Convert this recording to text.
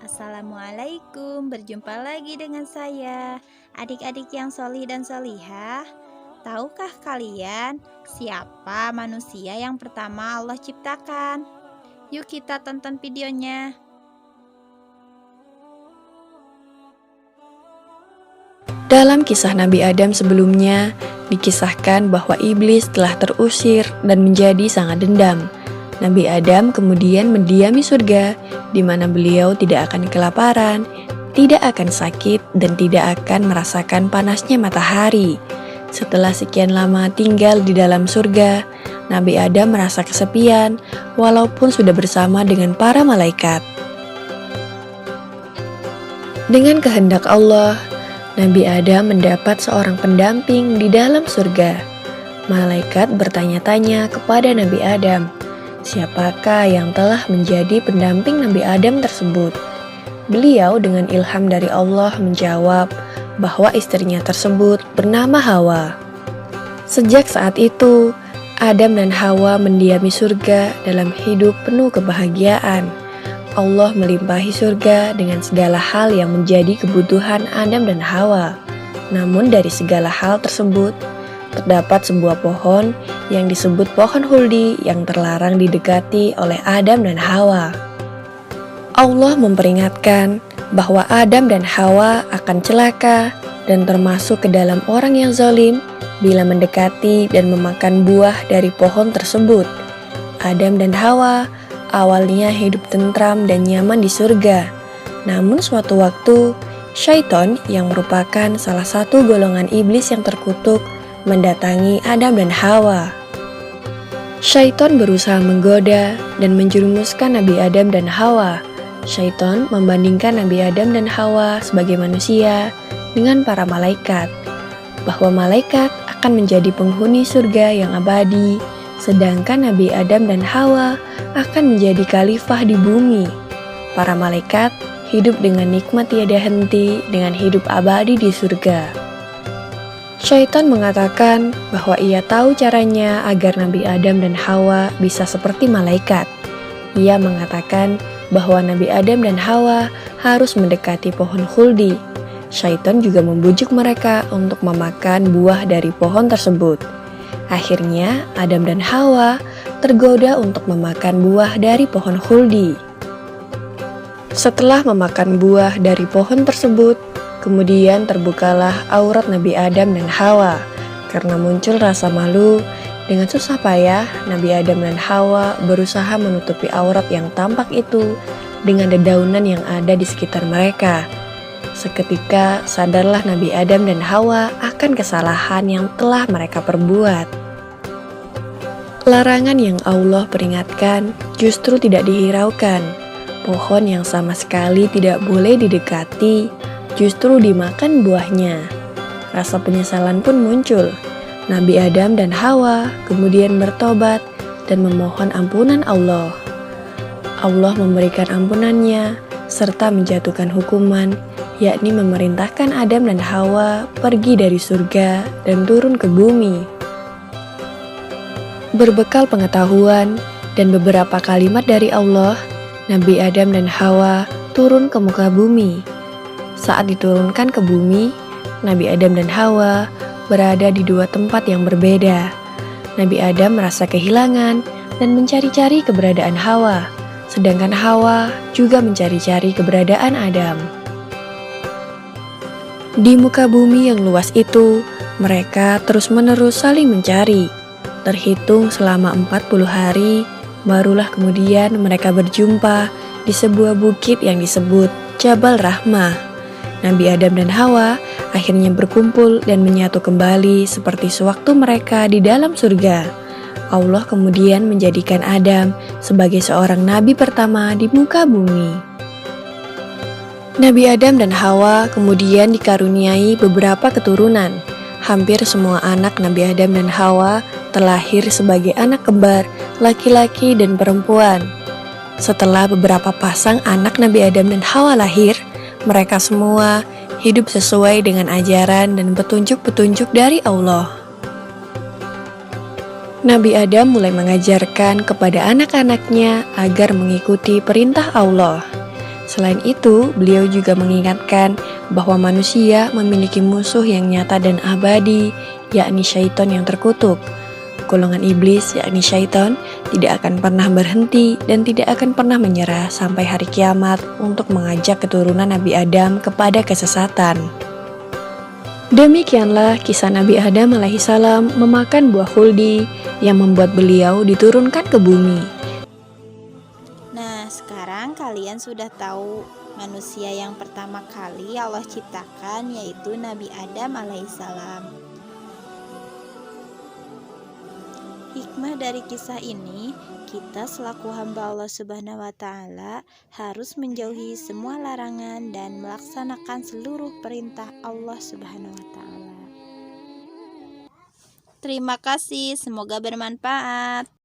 Assalamualaikum, berjumpa lagi dengan saya, adik-adik yang solih dan solihah. Tahukah kalian siapa manusia yang pertama Allah ciptakan? Yuk kita tonton videonya. Dalam kisah Nabi Adam sebelumnya, dikisahkan bahwa iblis telah terusir dan menjadi sangat dendam. Nabi Adam kemudian mendiami surga, di mana beliau tidak akan kelaparan, tidak akan sakit, dan tidak akan merasakan panasnya matahari. Setelah sekian lama tinggal di dalam surga, Nabi Adam merasa kesepian, walaupun sudah bersama dengan para malaikat. Dengan kehendak Allah, Nabi Adam mendapat seorang pendamping di dalam surga. Malaikat bertanya-tanya kepada Nabi Adam, siapakah yang telah menjadi pendamping Nabi Adam tersebut? Beliau dengan ilham dari Allah menjawab bahwa istrinya tersebut bernama Hawa. Sejak saat itu, Adam dan Hawa mendiami surga dalam hidup penuh kebahagiaan. Allah melimpahi surga dengan segala hal yang menjadi kebutuhan Adam dan Hawa. Namun dari segala hal tersebut, terdapat sebuah pohon yang disebut pohon huldi yang terlarang didekati oleh Adam dan Hawa. Allah memperingatkan bahwa Adam dan Hawa akan celaka dan termasuk ke dalam orang yang zalim bila mendekati dan memakan buah dari pohon tersebut. Adam dan Hawa awalnya hidup tentram dan nyaman di surga. Namun suatu waktu, syaitan yang merupakan salah satu golongan iblis yang terkutuk mendatangi Adam dan Hawa. Syaitan berusaha menggoda dan menjerumuskan Nabi Adam dan Hawa. Syaitan membandingkan Nabi Adam dan Hawa sebagai manusia dengan para malaikat, bahwa malaikat akan menjadi penghuni surga yang abadi, sedangkan Nabi Adam dan Hawa akan menjadi khalifah di bumi. Para malaikat hidup dengan nikmat tiada henti dengan hidup abadi di surga. Syaitan mengatakan bahwa ia tahu caranya agar Nabi Adam dan Hawa bisa seperti malaikat. Ia mengatakan bahwa Nabi Adam dan Hawa harus mendekati pohon khuldi. Syaitan juga membujuk mereka untuk memakan buah dari pohon tersebut. Akhirnya Adam dan Hawa tergoda untuk memakan buah dari pohon khuldi. Setelah memakan buah dari pohon tersebut, kemudian terbukalah aurat Nabi Adam dan Hawa. Karena muncul rasa malu, dengan susah payah Nabi Adam dan Hawa berusaha menutupi aurat yang tampak itu dengan dedaunan yang ada di sekitar mereka. Seketika sadarlah Nabi Adam dan Hawa akan kesalahan yang telah mereka perbuat. Larangan yang Allah peringatkan justru tidak dihiraukan. Pohon yang sama sekali tidak boleh didekati, justru dimakan buahnya. Rasa penyesalan pun muncul. Nabi Adam dan Hawa kemudian bertobat dan memohon ampunan Allah. Allah memberikan ampunannya serta menjatuhkan hukuman, yakni memerintahkan Adam dan Hawa pergi dari surga dan turun ke bumi. Berbekal pengetahuan dan beberapa kalimat dari Allah, Nabi Adam dan Hawa turun ke muka bumi. Saat diturunkan ke bumi, Nabi Adam dan Hawa berada di dua tempat yang berbeda. Nabi Adam merasa kehilangan dan mencari-cari keberadaan Hawa, sedangkan Hawa juga mencari-cari keberadaan Adam. Di muka bumi yang luas itu, mereka terus-menerus saling mencari. Terhitung selama 40 hari, barulah kemudian mereka berjumpa di sebuah bukit yang disebut Jabal Rahmah. Nabi Adam dan Hawa akhirnya berkumpul dan menyatu kembali seperti sewaktu mereka di dalam surga. Allah kemudian menjadikan Adam sebagai seorang nabi pertama di muka bumi. Nabi Adam dan Hawa kemudian dikaruniai beberapa keturunan. Hampir semua anak Nabi Adam dan Hawa terlahir sebagai anak kembar, laki-laki dan perempuan. Setelah beberapa pasang anak Nabi Adam dan Hawa lahir, mereka semua hidup sesuai dengan ajaran dan petunjuk-petunjuk dari Allah. Nabi Adam mulai mengajarkan kepada anak-anaknya agar mengikuti perintah Allah. Selain itu, beliau juga mengingatkan bahwa manusia memiliki musuh yang nyata dan abadi, yakni syaitan yang terkutuk. Golongan iblis, yakni syaitan, tidak akan pernah berhenti dan tidak akan pernah menyerah sampai hari kiamat untuk mengajak keturunan Nabi Adam kepada kesesatan. Demikianlah kisah Nabi Adam alaihissalam memakan buah khuldi yang membuat beliau diturunkan ke bumi. Nah, sekarang kalian sudah tahu manusia yang pertama kali Allah ciptakan, yaitu Nabi Adam alaihissalam. Hikmah dari kisah ini, kita selaku hamba Allah Subhanahu wa Ta'ala harus menjauhi semua larangan dan melaksanakan seluruh perintah Allah Subhanahu wa Ta'ala. Terima kasih, semoga bermanfaat.